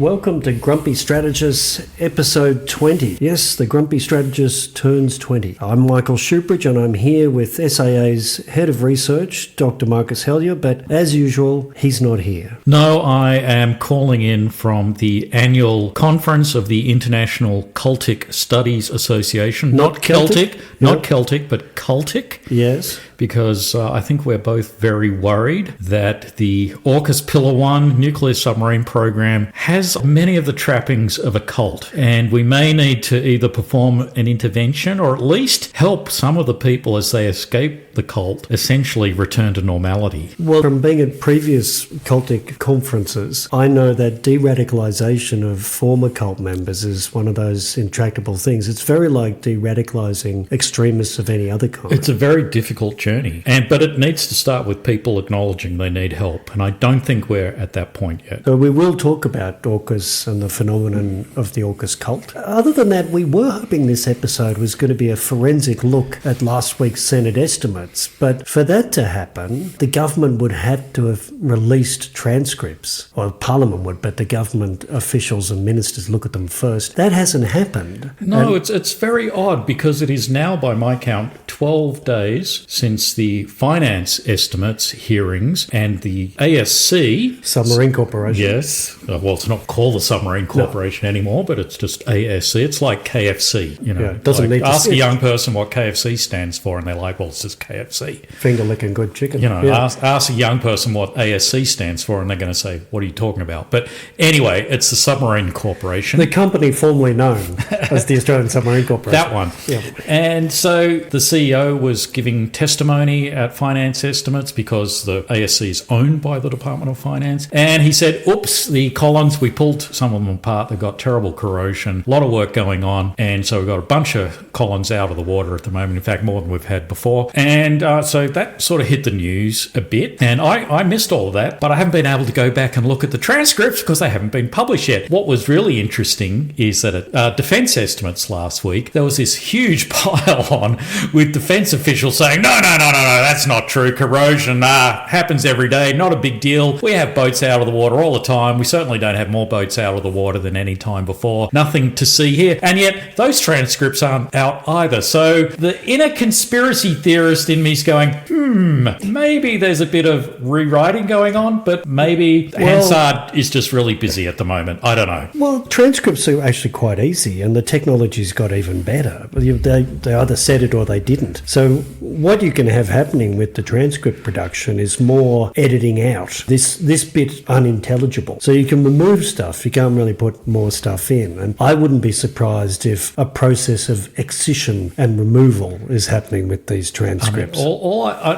Welcome to Grumpy Strategists, episode 20. Yes, the Grumpy Strategist turns 20. I'm Michael Shoebridge and I'm here with SAA's Head of Research, Dr. Marcus Hellier, but as usual, he's not here. No, I am calling in from the annual conference of the International Cultic Studies Association. Not Celtic, not Celtic, but cultic. Yes. Because I think we're both very worried that the AUKUS Pillar 1 nuclear submarine program has many of the trappings of a cult, and we may need to either perform an intervention or at least help some of the people as they escape the cult essentially return to normality. Well, from being at previous cultic conferences, I know that de-radicalization of former cult members is one of those intractable things. It's very like de-radicalizing extremists of any other kind. It's a very difficult journey, but it needs to start with people acknowledging they need help, and I don't think we're at that point yet. So we will talk about AUKUS and the phenomenon of the AUKUS cult. Other than that, we were hoping this episode was going to be a forensic look at last week's Senate estimates, but for that to happen, the government would have to have released transcripts, or Parliament would, but the government officials and ministers look at them first. That hasn't happened. No, it's very odd because it is now, by my count, 12 days since the finance estimates hearings and the ASC... Submarine Corporation. Yes. Well, it's not called the Submarine Corporation anymore, but it's just ASC. It's like KFC, you know. Yeah, doesn't like need to ask a young person what KFC stands for and they're like, well, it's just KFC. Finger licking good chicken. You know, ask a young person what ASC stands for and they're going to say, what are you talking about? But anyway, it's the Submarine Corporation. The company formerly known as the Australian Submarine Corporation. That one. Yeah. And so the CEO was giving testimony at finance estimates because the ASC is owned by the Department of Finance. And he said, oops, the columns, we pulled some of them apart. They've got terrible corrosion, a lot of work going on. And so we've got a bunch of columns out of the water at the moment. In fact, more than we've had before. And so that sort of hit the news a bit. And I missed all of that, but I haven't been able to go back and look at the transcripts because they haven't been published yet. What was really interesting is that at defence estimates last week, there was this huge pile on with defence officials saying, no, that's not true. Corrosion happens every day. Not a big deal. We have boats out of the water all the time. We certainly don't have more boats out of the water than any time before. Nothing to see here. And yet those transcripts aren't out either. So the inner conspiracy theorist in me is going, maybe there's a bit of rewriting going on, but maybe Hansard is just really busy at the moment. I don't know. Well, transcripts are actually quite easy and the technology's got even better. They either said it or they didn't. So what you can have happening with the transcript production is more editing out this bit unintelligible. So you can remove stuff. You can't really put more stuff in. And I wouldn't be surprised if a process of excision and removal is happening with these transcripts.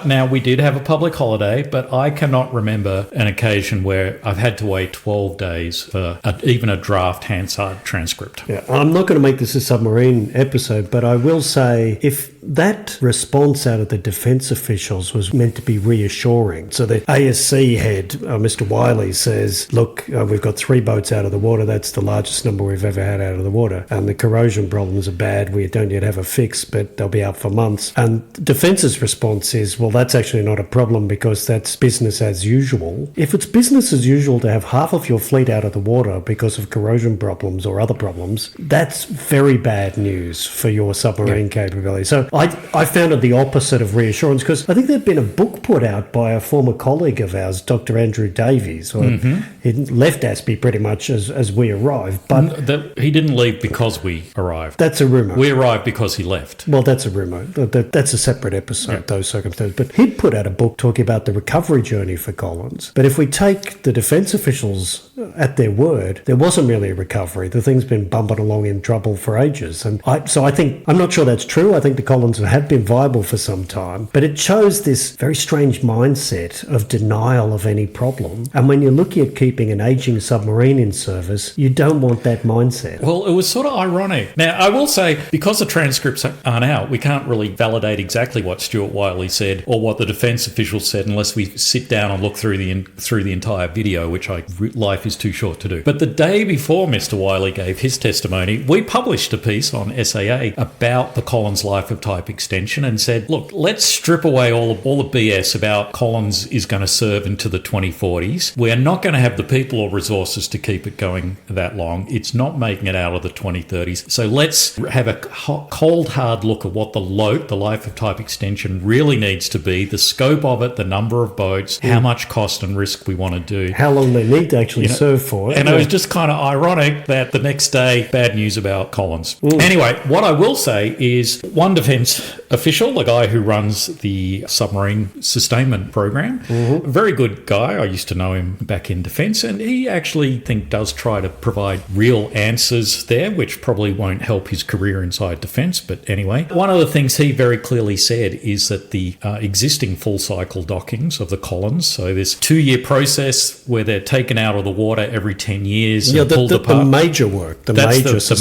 Now, we did have a public holiday, but I cannot remember an occasion where I've had to wait 12 days for even a draft Hansard transcript. Yeah, I'm not going to make this a submarine episode, but I will say if that response out of the defence officials was meant to be reassuring. So the ASC head, Mr. Wiley, says, look, we've got 3 boats out of the water. That's the largest number we've ever had out of the water. And the corrosion problems are bad. We don't yet have a fix, but they'll be out for months. And Defence's response is, well, that's actually not a problem because that's business as usual. If it's business as usual to have half of your fleet out of the water because of corrosion problems or other problems, that's very bad news for your submarine capability. So I found it the opposite of reassurance because I think there'd been a book put out by a former colleague of ours, Dr. Andrew Davies. He left ASPI pretty much as we arrived. But he didn't leave because we arrived. That's a rumour. We arrived because he left. Well, that's a rumour. That's a separate episode, those circumstances. But he'd put out a book talking about the recovery journey for Collins. But if we take the defence officials at their word, there wasn't really a recovery. The thing's been bumping along in trouble for ages. And so I think, I'm not sure that's true. I think the Collins have been viable for some time, but it shows this very strange mindset of denial of any problem. And when you're looking at keeping an aging submarine in service, you don't want that mindset. Well, it was sort of ironic. Now, I will say, because the transcripts aren't out, we can't really validate exactly what Stuart Wiley said or what the defence officials said unless we sit down and look through the entire video, which I life life is too short to do. But the day before Mr. Wiley gave his testimony, we published a piece on SAA about the Collins life of type extension and said, look, let's strip away all the BS about Collins is going to serve into the 2040s. We're not going to have the people or resources to keep it going that long. It's not making it out of the 2030s. So let's have a cold, hard look at what the LOTE, the life of type extension, really needs to be, the scope of it, the number of boats, how much cost and risk we want to do. How long they need to actually serve for it. And it was just kind of ironic that the next day, bad news about Collins. Anyway, what I will say is one defence official, a guy who runs the submarine sustainment program, a very good guy. I used to know him back in defence, and he actually does try to provide real answers there, which probably won't help his career inside defence. But anyway, one of the things he very clearly said is that the existing full cycle dockings of the Collins, so this 2-year process where they're taken out of the water every 10 years and pulled apart. The major work, the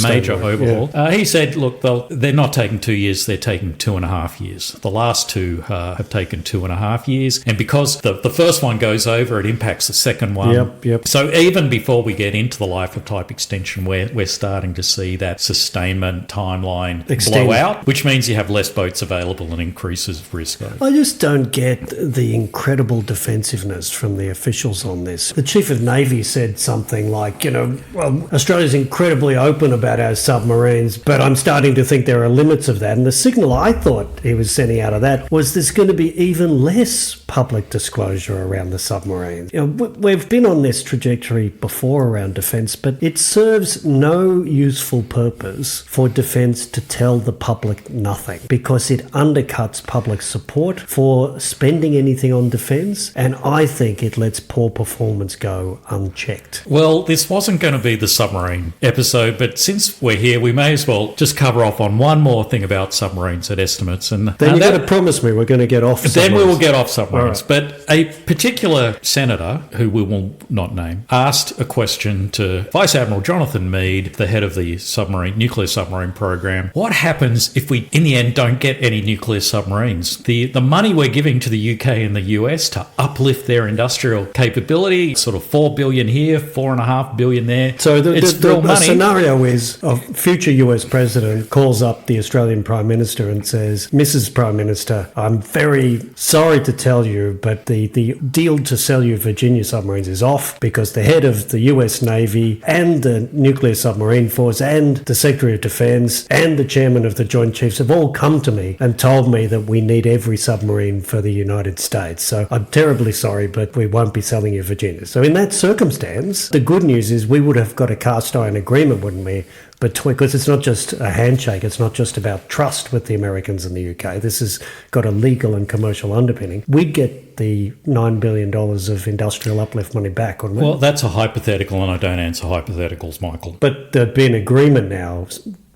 major overhaul. Yeah. He said, look, they're not taking 2 years, they're taking 2.5 years. The last two have taken 2.5 years. And because the first one goes over, it impacts the second one. Yep. So even before we get into the life of type extension, we're starting to see that sustainment timeline blow out, which means you have less boats available and increases risk. I just don't get the incredible defensiveness from the officials on this. The Chief of Navy said something like, well, Australia's incredibly open about our submarines, but I'm starting to think there are limits of that. And the signal I thought he was sending out of that was there's going to be even less public disclosure around the submarines. We've been on this trajectory before around defence, but it serves no useful purpose for defence to tell the public nothing, because it undercuts public support for spending anything on defence, and I think it lets poor performance go unchecked. Well, this wasn't going to be the submarine episode, but since we're here, we may as well just cover off on one more thing about submarines at estimates. And then you've got to promise me we're going to get off submarines. Then we will get off submarines. Right. But a particular senator, who we will not name, asked a question to Vice Admiral Jonathan Meade, the head of the nuclear submarine program. What happens if we, in the end, don't get any nuclear submarines? The money we're giving to the UK and the US to uplift their industrial capability, sort of $4 billion here, $4.5 billion there. So the scenario is a future US president calls up the Australian Prime Minister and says, Mrs. Prime Minister, I'm very sorry to tell you, but the deal to sell you Virginia submarines is off because the head of the US Navy and the Nuclear Submarine Force and the Secretary of Defence and the chairman of the Joint Chiefs have all come to me and told me that we need every submarine for the United States. So I'm terribly sorry, but we won't be selling you Virginia. So in that circumstance, the good news is we would have got a cast iron agreement, wouldn't we? Because it's not just a handshake, it's not just about trust with the Americans and the UK. This has got a legal and commercial underpinning. We'd get the $9 billion of industrial uplift money back, wouldn't we? Well, that's a hypothetical, and I don't answer hypotheticals, Michael. But there'd be an agreement now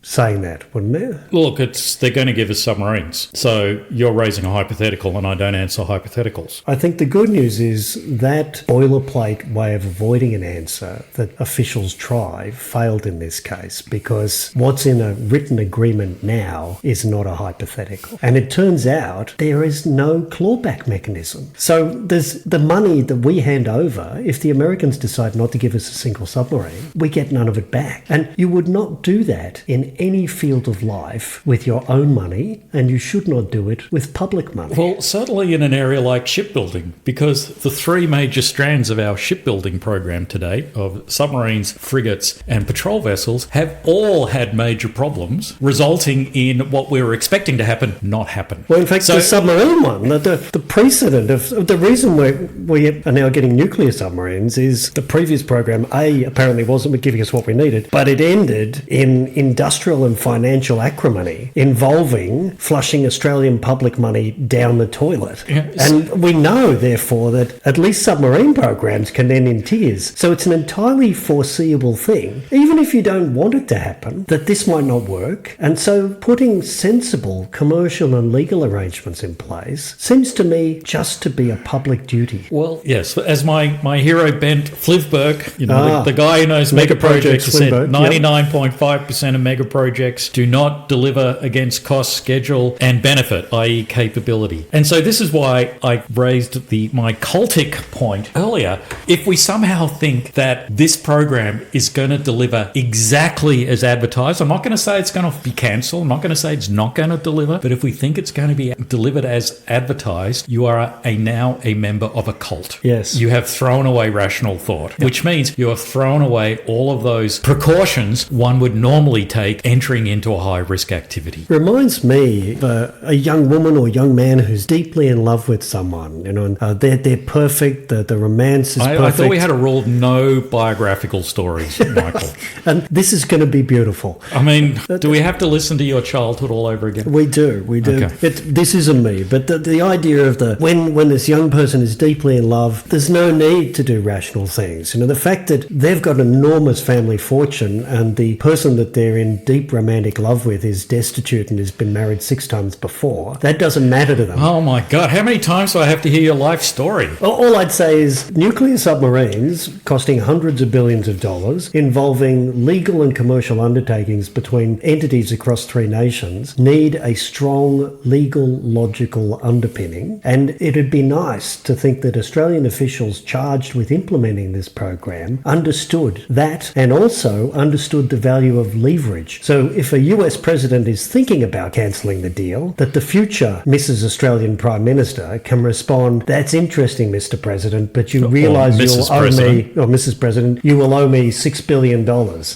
saying that, wouldn't there? Look, they're going to give us submarines. So you're raising a hypothetical and I don't answer hypotheticals. I think the good news is that boilerplate way of avoiding an answer that officials try failed in this case, because what's in a written agreement now is not a hypothetical. And it turns out there is no clawback mechanism. So there's the money that we hand over. If the Americans decide not to give us a single submarine, we get none of it back. And you would not do that in any field of life with your own money, and you should not do it with public money. Well, certainly in an area like shipbuilding, because the three major strands of our shipbuilding program today of submarines, frigates and patrol vessels have all had major problems, resulting in what we were expecting to happen not happen. Well, in fact, the submarine one, the precedent of the reason we are now getting nuclear submarines is the previous program, apparently wasn't giving us what we needed, but it ended in industrial and financial acrimony involving flushing Australian public money down the toilet. Yes. And we know, therefore, that at least submarine programs can end in tears. So it's an entirely foreseeable thing, even if you don't want it to happen, that this might not work. And so putting sensible commercial and legal arrangements in place seems to me just to be a public duty. Well, yes, as my hero Bent Flivberg, the guy who knows mega projects, said 99.5% of mega projects do not deliver against cost, schedule, and benefit, i.e. capability. And so this is why I raised my cultic point earlier. If we somehow think that this program is going to deliver exactly as advertised, I'm not going to say it's going to be cancelled, I'm not going to say it's not going to deliver, but if we think it's going to be delivered as advertised, you are now a member of a cult. Yes. You have thrown away rational thought, which means you have thrown away all of those precautions one would normally take entering into a high-risk activity. Reminds me of a young woman or young man who's deeply in love with someone. You know, they're perfect. The romance is perfect. I thought we had a rule: no biographical stories, Michael. And this is going to be beautiful. I mean, do we have to listen to your childhood all over again? We do. Okay. This isn't me, but the idea of when this young person is deeply in love, there's no need to do rational things. You know, the fact that they've got an enormous family fortune and the person that they're in deep romantic love with is destitute and has been married 6 times before, that doesn't matter to them. Oh my God, how many times do I have to hear your life story? All I'd say is nuclear submarines costing hundreds of billions of dollars, involving legal and commercial undertakings between entities across 3 nations, need a strong legal, logical underpinning. And it'd be nice to think that Australian officials charged with implementing this program understood that and also understood the value of leverage. So if a US president is thinking about cancelling the deal, that the future Mrs. Australian Prime Minister can respond, that's interesting, Mr. President, but you realise you'll owe me, or Mrs. President, you will owe me $6 billion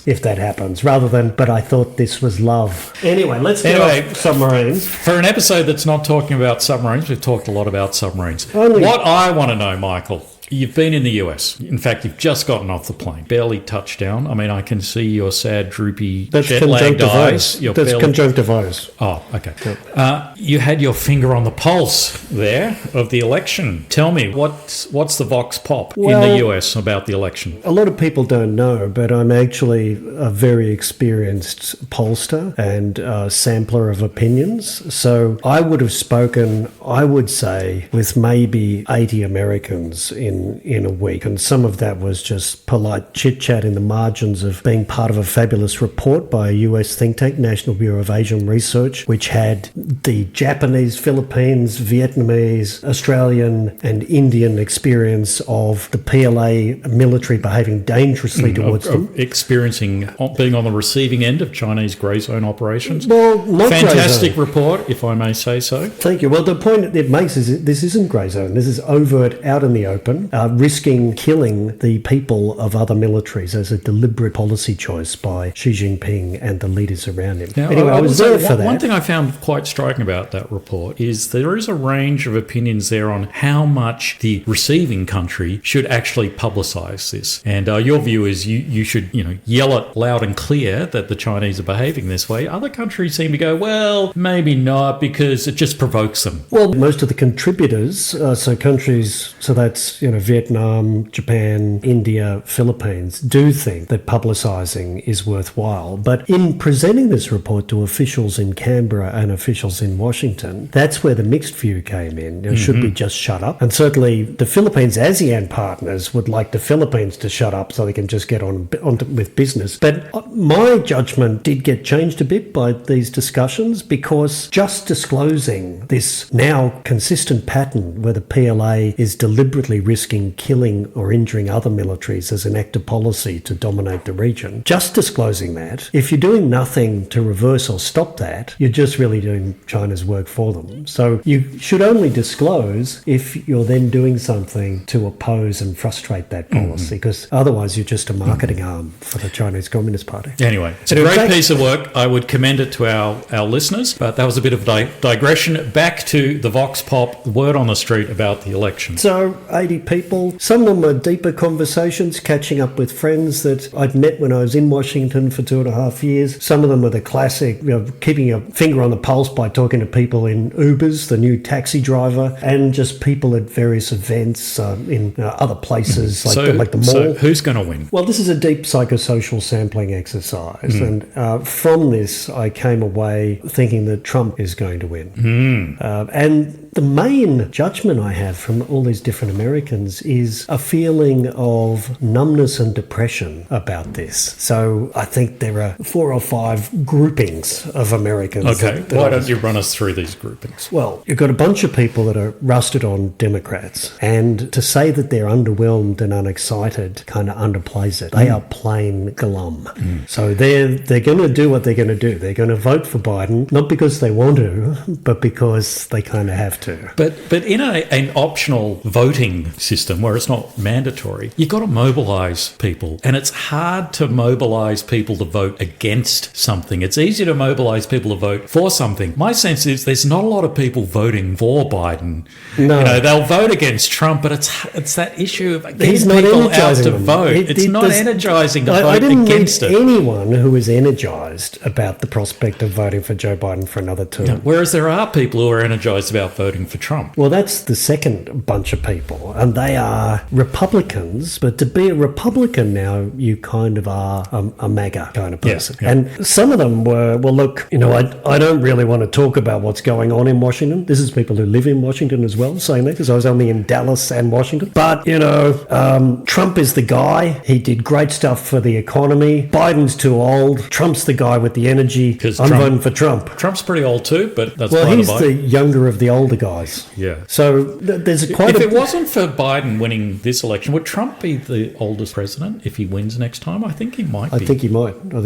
if that happens, rather than, but I thought this was love. Anyway, let's get off submarines. For an episode that's not talking about submarines, we've talked a lot about submarines. What I want to know, Michael, you've been in the US. In fact, you've just gotten off the plane. Barely touched down. I mean, I can see your sad, droopy, jet-lagged eyes. That's conjunctivitis. Oh, okay. Yep. You had your finger on the pulse there of the election. Tell me, what's the vox pop in the US about the election? A lot of people don't know, but I'm actually a very experienced pollster and sampler of opinions. So I would have spoken, I would say, with maybe 80 Americans in a week, and some of that was just polite chit-chat in the margins of being part of a fabulous report by a US think tank, National Bureau of Asian Research, which had the Japanese, Philippines, Vietnamese, Australian and Indian experience of the PLA military behaving dangerously towards them. Experiencing being on the receiving end of Chinese grey zone operations. Well, not fantastic report, if I may say so. Thank you. Well, the point it makes is this isn't grey zone. This is overt, out in the open. Risking killing the people of other militaries as a deliberate policy choice by Xi Jinping and the leaders around him. Now, anyway, I was there for that. One thing I found quite striking about that report is there is a range of opinions there on how much the receiving country should actually publicise this. And your view is you should yell it loud and clear that the Chinese are behaving this way. Other countries seem to go, well, maybe not, because it just provokes them. Well, most of the contributors, so countries, so that's Vietnam, Japan, India, Philippines, do think that publicising is worthwhile. But in presenting this report to officials in Canberra and officials in Washington, that's where the mixed view came in. Should we just shut up? And certainly the Philippines' ASEAN partners would like the Philippines to shut up so they can just get on with business. But my judgment did get changed a bit by these discussions, because just disclosing this now consistent pattern where the PLA is deliberately risking killing or injuring other militaries as an act of policy to dominate the region, just disclosing that, if you're doing nothing to reverse or stop that, you're just really doing China's work for them. So you should only disclose if you're then doing something to oppose and frustrate that policy, because otherwise you're just a marketing arm for the Chinese Communist Party. Anyway, it's a great piece of work. I would commend it to our listeners, but that was a bit of digression. Back to the vox pop, the word on the street about the election. So 80 people, some of them are deeper conversations, catching up with friends that I'd met when I was in Washington for 2.5 years. Some of them are the classic, keeping your finger on the pulse by talking to people in Ubers, the new taxi driver, and just people at various events in other places like the mall. So who's going to win? Well, this is a deep psychosocial sampling exercise, and from this I came away thinking that Trump is going to win. And the main judgment I have from all these different Americans is a feeling of numbness and depression about this. So I think there are 4 or 5 groupings of Americans. Okay, why don't you run us through these groupings? Well, you've got a bunch of people that are rusted on Democrats, and to say that they're underwhelmed and unexcited kind of underplays it. They are plain glum. So they're going to do what they're going to do. They're going to vote for Biden, not because they want to, but because they kind of have to. But in an optional voting system where it's not mandatory, you've got to mobilise people, and it's hard to mobilise people to vote against something. It's easier to mobilise people to vote for something. My sense is there's not a lot of people voting for Biden. No. You know, they'll vote against Trump, but it's that issue of He's getting not people out energising to them. vote. It's not energising to vote I didn't against meet it. anyone who was energised about the prospect of voting for Joe Biden for another term. Whereas there are people who are energised about voting for Trump. Well, that's the second bunch of people, and they are Republicans. But to be a Republican now, you kind of are a MAGA kind of person. Yeah. And some of them were, well, look, you know, I don't really want to talk about what's going on in Washington. This is people who live in Washington as well saying that, because I was only in Dallas and Washington. But, you know, Trump is the guy. He did great stuff for the economy. Biden's too old. Trump's the guy with the energy. I'm voting for Trump. Trump's pretty old too, but that's Well, by he's the by. the younger of the older guys. Yeah. So there's quite If it wasn't for Biden winning this election, would Trump be the oldest president if he wins next time? I think he might be. I think he might at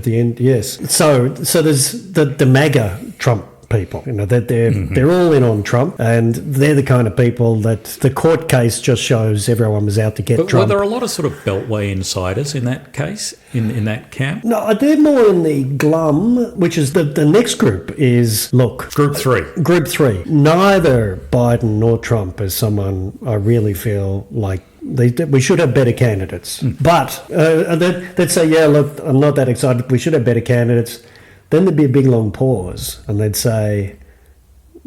the end. Yes. So there's the MAGA Trump people. You know, they're all in on Trump, and they're the kind of people that the court case just shows everyone was out to get But Trump. were there a lot of sort of Beltway insiders in that case, in that camp? No, they're more in the glum, which is the next group is, look. Group 3. Group 3. Neither Biden nor Trump is someone I really feel like we should have better candidates. But they'd say, yeah, look, I'm not that excited. We should have better candidates. Then there'd be a big long pause, and they'd say,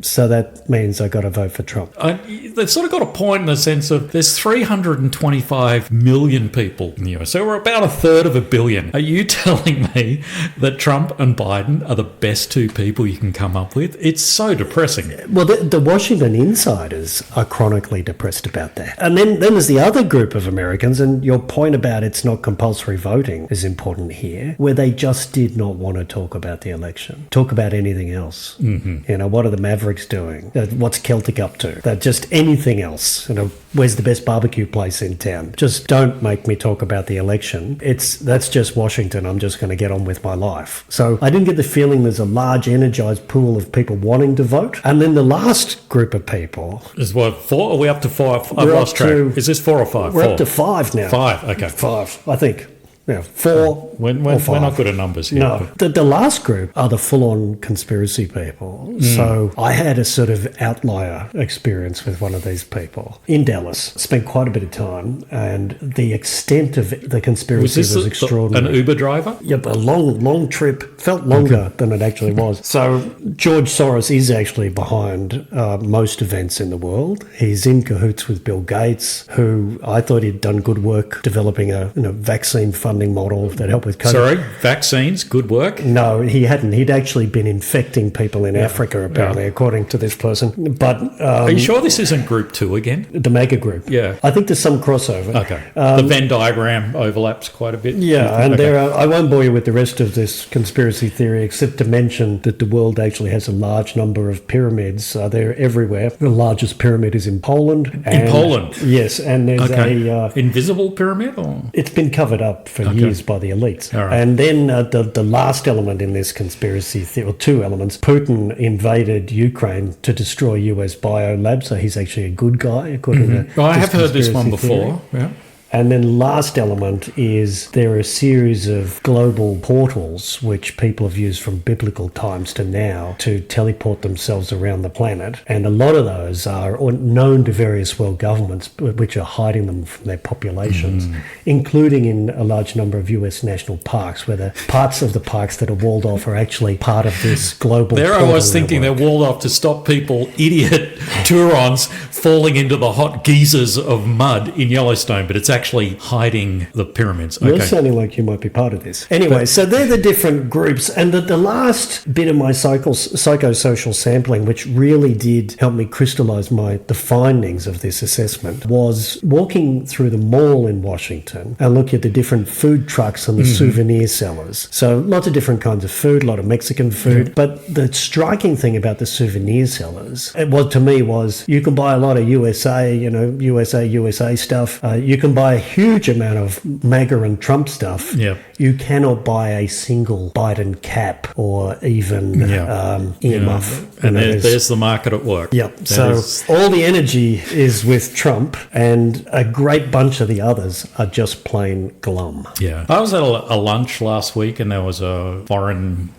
so that means I got to vote for Trump. They've sort of got a point in the sense of there's 325 million people in the US, so we're about a third of a billion. Are you telling me that Trump and Biden are the best 2 people you can come up with? It's so depressing. Well, the Washington insiders are chronically depressed about that. And then there's the other group of Americans, and your point about it's not compulsory voting is important here, where they just did not want to talk about the election, talk about anything else. Mm-hmm. You know, what are the Mavericks doing? What's Celtic up to? Just anything else. You know, where's the best barbecue place in town? Just don't make me talk about the election. That's just Washington. I'm just going to get on with my life. So I didn't get the feeling there's a large energized pool of people wanting to vote. And then the last group of people Is what, 4? Are we up to 5? I've We're lost up track. to- Is this 4 or 5? We're 4. up to 5 now. 5, okay. 5, I think. Yeah, 4 We're or 5. not good at numbers here. No, the last group are the full-on conspiracy people. So I had a sort of outlier experience with one of these people in Dallas. Spent quite a bit of time, and the extent of the conspiracy was extraordinary. An Uber driver? Yep, a long trip. Felt longer than it actually was. So George Soros is actually behind most events in the world. He's in cahoots with Bill Gates, who I thought he'd done good work developing a vaccine funding model that helped with COVID. Sorry, vaccines, good work? No, he hadn't. He'd actually been infecting people in Africa, apparently, according to this person. But Are you sure this isn't Group 2 again? the mega group. Yeah. I think there's some crossover. Okay. The Venn diagram overlaps quite a bit. Yeah, and Okay. there are, I won't bore you with the rest of this conspiracy theory, except to mention that the world actually has a large number of pyramids. They're everywhere. The largest pyramid is in Poland. In Poland? Yes, and there's Invisible pyramid? Or? it's been covered up for years by the elites. All right. And then the last element in this conspiracy theory, or 2 elements, Putin invaded Ukraine to destroy US biolabs, so he's actually a good guy, according to I have heard this one conspiracy theory. before. Yeah. And then last element is there are a series of global portals which people have used from biblical times to now to teleport themselves around the planet. And a lot of those are known to various world governments which are hiding them from their populations, including in a large number of US national parks, where the parts of the parks that are walled off are actually part of this global There I portal was thinking network. they're walled off to stop people, idiot Turons, falling into the hot geysers of mud in Yellowstone, but it's actually actually hiding the pyramids. You're sounding like you might be part of this. Anyway, so they're the different groups. And the last bit of my psychosocial sampling, which really did help me crystallize the findings of this assessment, was walking through the mall in Washington and look at the different food trucks and the souvenir sellers. So lots of different kinds of food, a lot of Mexican food. But the striking thing about the souvenir sellers, to me was you can buy a lot of USA stuff. You can buy a huge amount of MAGA and Trump stuff. Yeah. You cannot buy a single Biden cap or even earmuff. And there's the market at work. Yep. So all the energy is with Trump, and a great bunch of the others are just plain glum. Yeah. I was at a lunch last week, and there was a foreign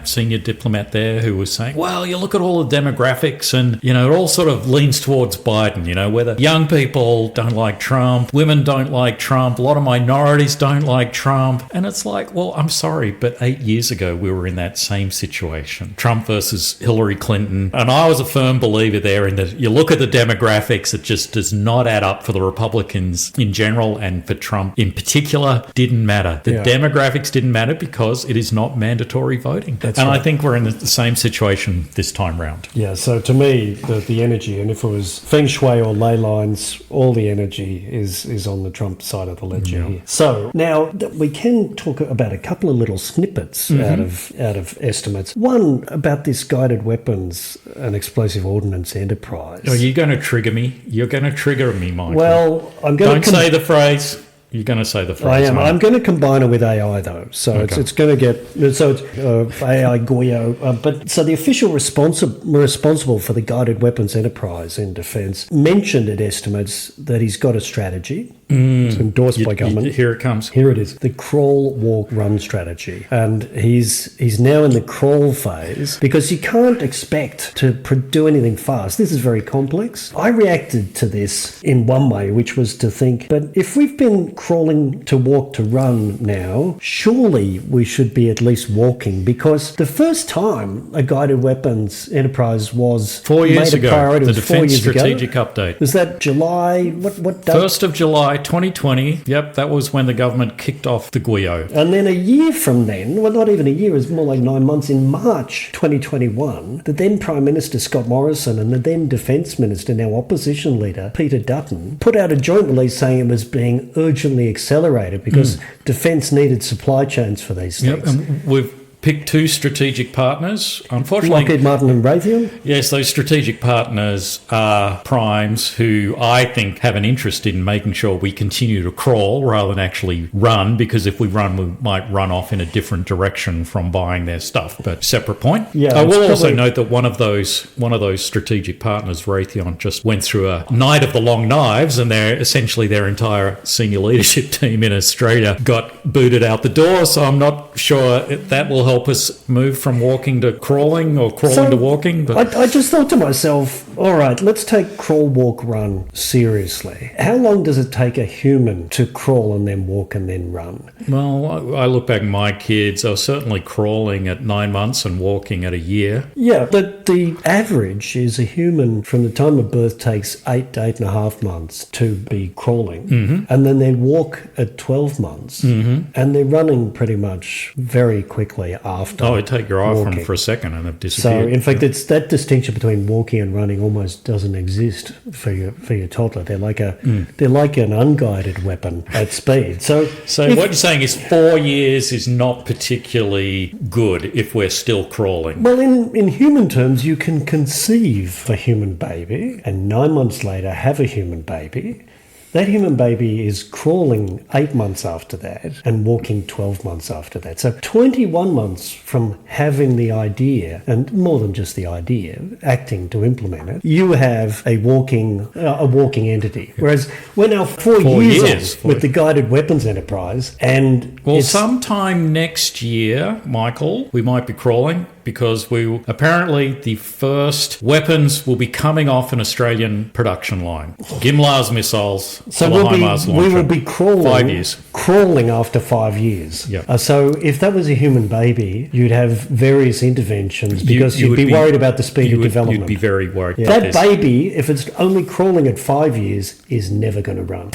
senior diplomat there, who was saying, well, you look at all the demographics and, it all sort of leans towards Biden, whether young people don't like Trump, women don't like Trump, a lot of minorities don't like Trump. And it's like, well, I'm sorry, but 8 years ago, we were in that same situation. Trump versus Hillary Clinton. And I was a firm believer there in that you look at the demographics, it just does not add up for the Republicans in general, and for Trump in particular, didn't matter. The demographics didn't matter because it is not mandatory voting. That's right. I think we're in the same situation this time round. Yeah, so to me, the energy, and if it was feng shui or ley lines, all the energy is on the Trump side of the ledger here. So now we can talk about a couple of little snippets out of estimates. One about this guided weapons and explosive ordnance enterprise. Are you going to trigger me? You're going to trigger me, Michael. Well, I'm going to... Don't say the phrase. You're going to say the phrase. I am. I'm going to combine it with AI though, so it's going to get it's AI Goyo. But so the official responsible for the guided weapons enterprise in defence mentioned at estimates that he's got a strategy. It's endorsed by government. Here it comes. Here it is. The crawl, walk, run strategy, and he's now in the crawl phase because you can't expect to do anything fast. This is very complex. I reacted to this in one way, which was to think, but if we've been crawling to walk to run now, surely we should be at least walking, because the first time a guided weapons enterprise was 4 years made a ago, priority, the was 4 Defence years Strategic ago. Update. Was that July? What date? 1st of July 2020. Yep, that was when the government kicked off the GUIO. And then a year from then, well, not even a year, it was more like 9 months, in March 2021, the then Prime Minister Scott Morrison and the then Defence Minister, now Opposition Leader Peter Dutton, put out a joint release saying it was being urgently accelerated because defence needed supply chains for these things. And we've picked two strategic partners. Unfortunately, Lockheed Martin and Raytheon? Yes, those strategic partners are primes who I think have an interest in making sure we continue to crawl rather than actually run, because if we run, we might run off in a different direction from buying their stuff. But separate point. Yeah, I will also note that one of those strategic partners, Raytheon, just went through a night of the long knives, and their entire senior leadership team in Australia got booted out the door. So I'm not sure that will help us move from walking to crawling or crawling to walking. But I just thought to myself, all right, let's take crawl, walk, run seriously. How long does it take a human to crawl and then walk and then run? Well, I look back at my kids. I was certainly crawling at 9 months and walking at a year. Yeah, but the average is a human from the time of birth takes 8 to 8.5 months to be crawling. And then they walk at 12 months. And they're running pretty much very quickly after. Oh, it take your eye walking. from them for a second and they've disappeared. So, in fact, it's that distinction between walking and running almost doesn't exist for your toddler. They're like an unguided weapon at speed. So what you're saying is 4 years is not particularly good if we're still crawling. Well, in human terms, you can conceive a human baby and 9 months later have a human baby. That human baby is crawling 8 months after that and walking 12 months after that. So 21 months from having the idea, and more than just the idea, acting to implement it, you have a walking entity. Whereas we're now 4 years on with the guided weapons enterprise, and sometime next year, Michael, we might be crawling, because apparently the first weapons will be coming off an Australian production line. GMLRS missiles So for the HIMARS launcher. we will be crawling. 5 years. Crawling after 5 years. Yep. So if that was a human baby, you'd have various interventions because you'd would be worried about the speed of development. You'd be very worried Yeah. about That this. baby, if it's only crawling at 5 years, is never going to run.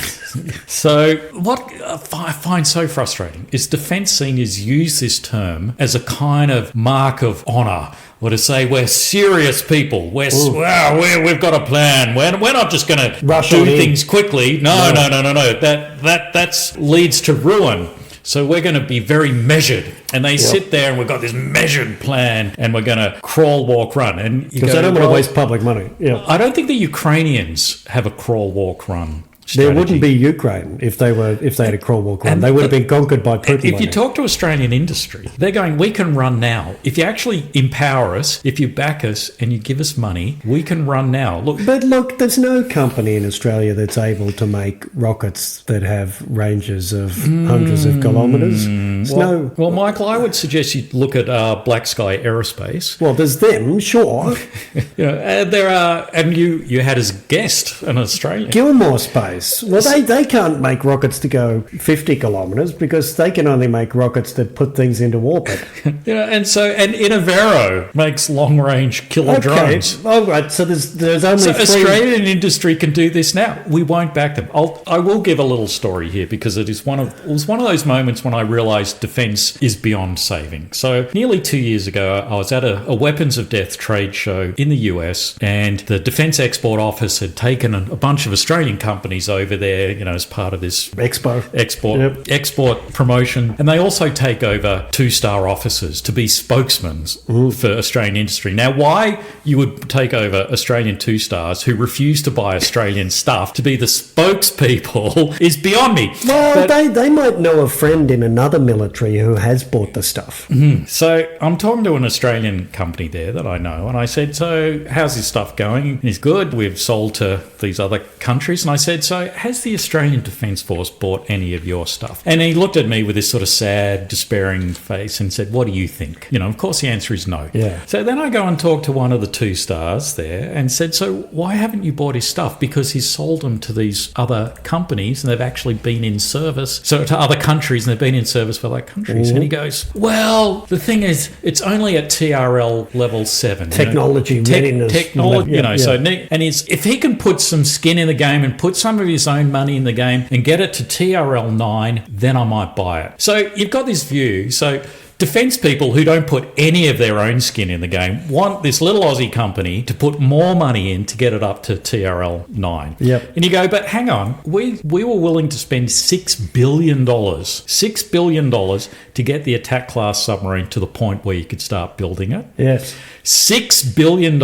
So what I find so frustrating is defence seniors use this term as a kind of mark of honour, or to say we're serious people. We've got a plan. We're not just going to Rush do on in. things quickly. No. That leads to ruin. So we're going to be very measured. And they sit there and we've got this measured plan and we're going to crawl, walk, run. And Because they don't want to waste public money. Yeah. I don't think the Ukrainians have a crawl, walk, run There strategy. wouldn't be Ukraine if they had a crawl, walk, run. They would have been conquered by Putin. If you talk to Australian industry, they're going, we can run now. If you actually empower us, if you back us and you give us money, we can run now. But look, there's no company in Australia that's able to make rockets that have ranges of hundreds of kilometres. Well, Michael, I would suggest you look at Black Sky Aerospace. Well, there's them, sure. There are, and you had as guest an Australian. Gilmore Space. Well, they can't make rockets to go 50 kilometres because they can only make rockets that put things into orbit. And Innovero makes long-range killer drones. All right. So there's only So three. Australian industry can do this now. We won't back them. I will give a little story here because it was one of those moments when I realised defence is beyond saving. So nearly 2 years ago, I was at a weapons of death trade show in the US, and the Defence Export Office had taken a bunch of Australian companies over there, as part of this export promotion, and they also take over 2-star officers to be spokesmen for Australian industry. Now, why you would take over Australian 2-stars who refuse to buy Australian stuff to be the spokespeople is beyond me. Well, they might know a friend in another military who has bought the stuff. So I'm talking to an Australian company there that I know, and I said, so how's this stuff going? And he's good. We've sold to these other countries. And I said, so has the Australian Defence Force bought any of your stuff? And he looked at me with this sort of sad, despairing face and said, what do you think? Of course the answer is no. Yeah. So then I go and talk to one of the 2-stars there and said, so why haven't you bought his stuff? Because he's sold them to these other companies and they've actually been in service. So to other countries and they've been in service for other countries. And he goes, well, the thing is, it's only at TRL level 7. Technology readiness. Technology, so and if he can put some skin in the game and put some of his own money in the game and get it to TRL 9, then I might buy it. So you've got this view. So defence people who don't put any of their own skin in the game want this little Aussie company to put more money in to get it up to TRL 9. Yep. And you go, but hang on, we were willing to spend $6 billion to get the attack class submarine to the point where you could start building it. Yes. $6 billion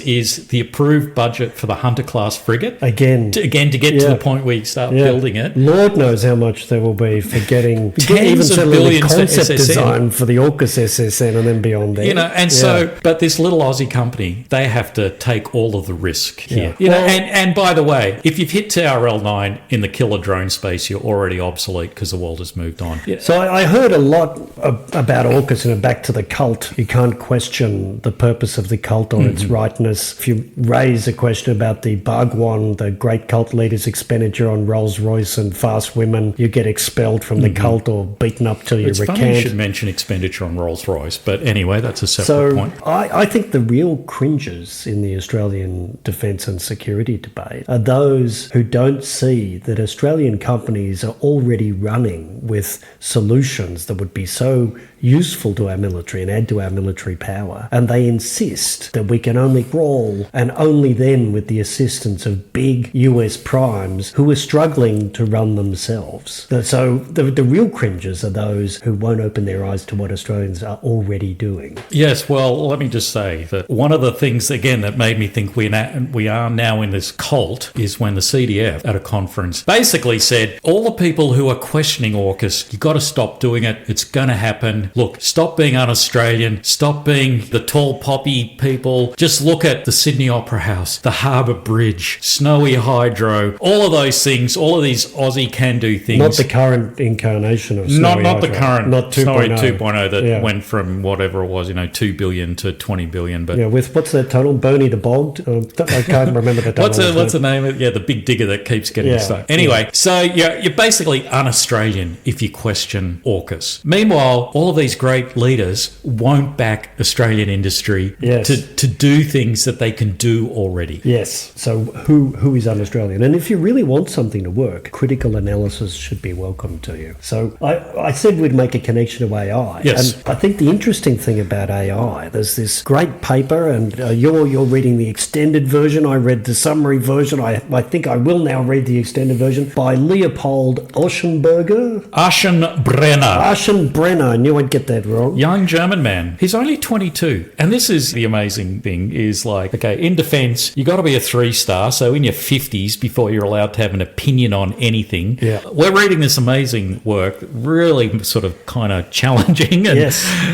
is the approved budget for the Hunter class frigate. Again to get to the point where you start building it. Lord knows how much there will be for getting Tens even of the billions for concept SSN. design for the AUKUS SSN and then beyond there. So, but this little Aussie company, they have to take all of the risk here. Yeah. And by the way, if you've hit TRL 9 in the killer drone space, you're already obsolete because the world has moved on. Yeah. So I heard a lot about AUKUS and back to the cult. You can't question the purpose of the cult or its rightness. If you raise a question about the Bhagwan, the great cult leader's expenditure on Rolls-Royce and fast women, you get expelled from the cult or beaten up till you It's recant. funny you should mention expenditure on Rolls-Royce, but anyway, that's a separate point. I think the real cringers in the Australian defence and security debate are those who don't see that Australian companies are already running with solutions that would be so useful to our military and add to our military power, and they insist that we can only crawl, and only then with the assistance of big US primes who are struggling to run themselves. So the real cringers are those who won't open their eyes to what Australians are already doing. Yes, well, let me just say that one of the things, again, that made me think we are now in this cult is when the CDF at a conference basically said, all the people who are questioning AUKUS, you've got to stop doing it. It's going to happen. them, look, stop being un-Australian, stop being the tall poppy people. Just look at the Sydney Opera House, the Harbour Bridge, Snowy Hydro, all of those things, all of these Aussie can-do things. Not the current incarnation of Snowy Not the Hydro. current, Not 2.0. Snowy 2.0 that went from whatever it was, 2 billion to 20 billion. But yeah, with what's that tunnel? Bernie the Bog? I can't remember the tunnel. What's the name of it? Yeah, the big digger that keeps getting stuck. Anyway, so you're basically un-Australian if you question AUKUS. Meanwhile, all of these great leaders won't back Australian industry to do things that they can do already. Yes. So who is un-Australian? And if you really want something to work, critical analysis should be welcome to you. So I said we'd make a connection to AI. Yes. And I think the interesting thing about AI, there's this great paper, and you're reading the extended version. I read the summary version. I think I will now read the extended version by Leopold Aschenbrenner. I knew I'd get that wrong. Young German man. He's only 22. And this is the amazing thing is like, okay, in defense, you got to be a 3-star. So in your 50s before you're allowed to have an opinion on anything. Yeah. We're reading this amazing work, really sort of kind of challenging. And,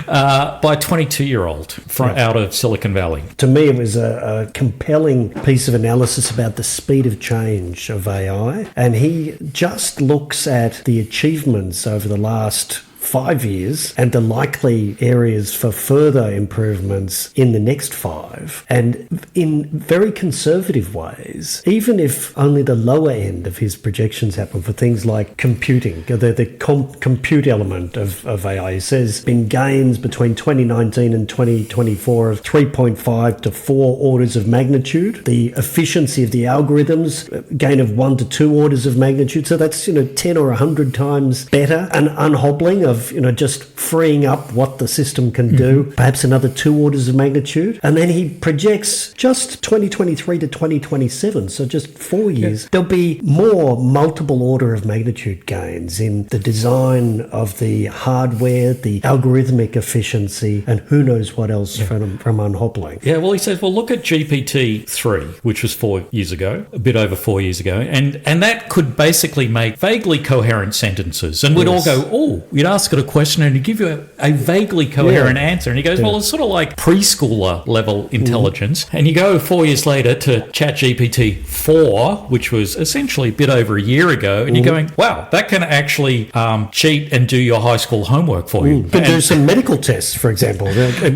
by a 22-year-old out of Silicon Valley. To me, it was a compelling piece of analysis about the speed of change of AI. And he just looks at the achievements over the last 5 years and the likely areas for further improvements in the next 5, and in very conservative ways, even if only the lower end of his projections happen for things like computing, the compute element of AI. He says been gains between 2019 and 2024 of 3.5 to 4 orders of magnitude. The efficiency of the algorithms, gain of 1 to 2 orders of magnitude. So that's 10 or 100 times better. An unhobbling of just freeing up what the system can do, perhaps another 2 orders of magnitude. And then he projects just 2023 to 2027, so just 4 years, there'll be more multiple order of magnitude gains in the design of the hardware, the algorithmic efficiency, and who knows what else from unhobbling. Yeah, well, he says, look at GPT-3, which was 4 years ago, a bit over 4 years ago, and that could basically make vaguely coherent sentences. And we'd all go, you'd ask it a question and he'd give you a vaguely coherent answer. And he goes, it's sort of like preschooler level intelligence. And you go 4 years later to ChatGPT-4, which was essentially a bit over a year ago, and you're going, wow, that can actually cheat and do your high school homework for you. Can do some medical tests, for example.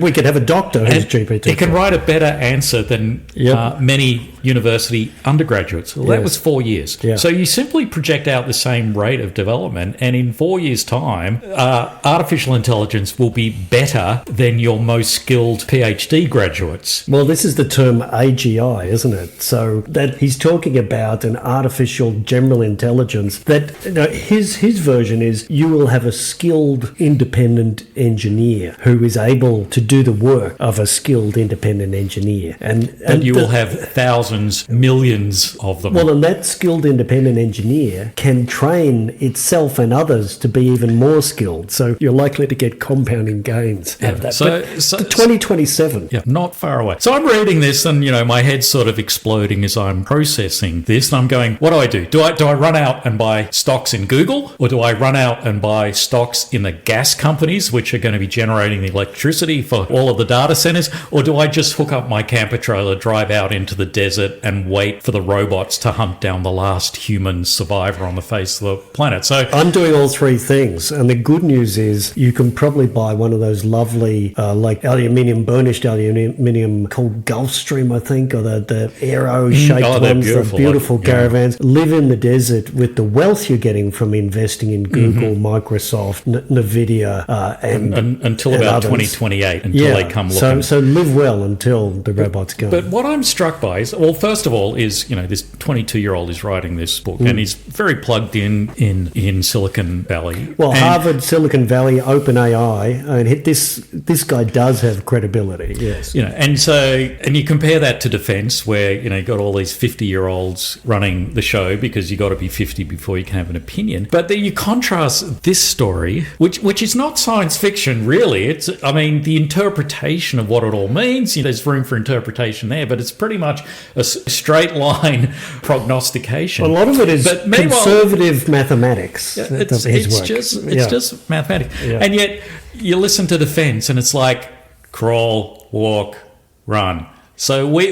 We could have a doctor who's GPT. It can write a better answer than many university undergraduates. Well, that was 4 years. Yeah. So you simply project out the same rate of development, and in 4 years' time, artificial intelligence will be better than your most skilled PhD graduates. Well, this is the term AGI, isn't it? So that he's talking about an artificial general intelligence that his version is you will have a skilled independent engineer who is able to do the work of a skilled independent engineer. And you will have thousands, millions of them. Well, and that skilled independent engineer can train itself and others to be even more skilled. So you're likely to get compounding gains out of that. So 2027. Yeah, not far away. So I'm reading this and, my head's sort of exploding as I'm processing this. And I'm going, what do? Do I run out and buy stocks in Google? Or do I run out and buy stocks in the gas companies, which are going to be generating the electricity for all of the data centers? Or do I just hook up my camper trailer, drive out into the desert and wait for the robots to hunt down the last human survivor on the face of the planet? So I'm doing all 3 things. And the good news is you can probably buy one of those lovely, like burnished aluminium called Gulfstream, I think, or the aero-shaped ones, the beautiful caravans. Live in the desert with the wealth you're getting from investing in Google, Microsoft, Nvidia, and until about others. 2028, until they come looking. So live well until the robots go. But what I'm struck by is, well, first of all, is this 22-year-old is writing this book, and he's very plugged in Silicon Valley. Well, Harvard, Silicon Valley, OpenAI, and this guy does have credibility. Yes, and you compare that to defense, where you got all these 50-year-olds running the show because you got to be 50 before you can have an opinion. But then you contrast this story, which is not science fiction, really. It's the interpretation of what it all means. There's room for interpretation there, but it's pretty much a straight line prognostication. A lot of it is conservative mathematics. It's just mathematics. Yeah. And yet you listen to defense and it's like crawl, walk, run. So we're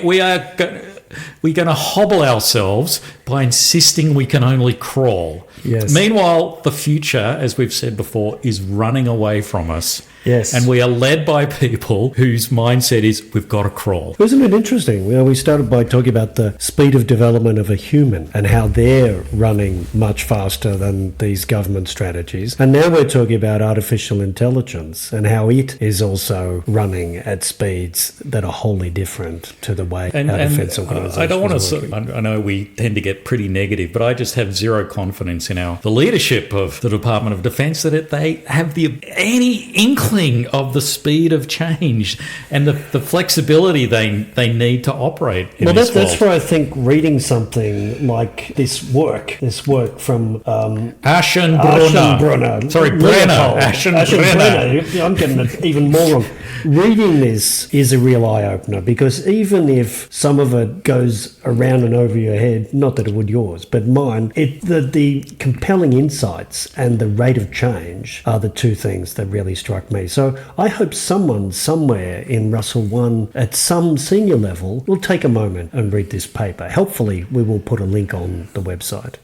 going to hobble ourselves by insisting we can only crawl. Yes. Meanwhile, the future, as we've said before, is running away from us. Yes. And we are led by people whose mindset is we've got to crawl. Isn't it interesting? You know, we started by talking about the speed of development of a human and how they're running much faster than these government strategies. And now we're talking about artificial intelligence and how it is also running at speeds that are wholly different to the way our defence organisations I don't want to working. I know we tend to get pretty negative, but I just have zero confidence in the leadership of the Department of Defence that they have any inkling of the speed of change and the flexibility they need to operate in this world. That's where I think reading something like this work from Aschenbrunner. Sorry, Brenner. Aschenbrunner. I'm getting it even more wrong. Reading this is a real eye-opener because even if some of it goes around and over your head, not that it would yours, but mine, the compelling insights and the rate of change are the two things that really struck me. So I hope someone somewhere in Russell 1 at some senior level will take a moment and read this paper. Helpfully, we will put a link on the website.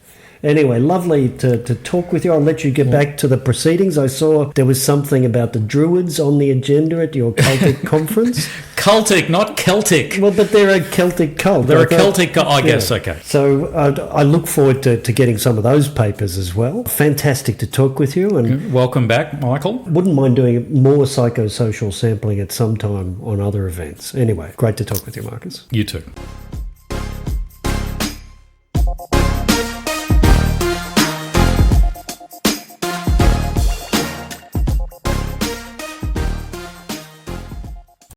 Anyway, lovely to talk with you. I'll let you get back to the proceedings. I saw there was something about the Druids on the agenda at your Celtic conference. Cultic, not Celtic. Well, but they're a Celtic cult. They're a Celtic cult, I guess, okay. So I look forward to getting some of those papers as well. Fantastic to talk with you. And welcome back, Michael. Wouldn't mind doing more psychosocial sampling at some time on other events. Anyway, great to talk with you, Marcus. You too.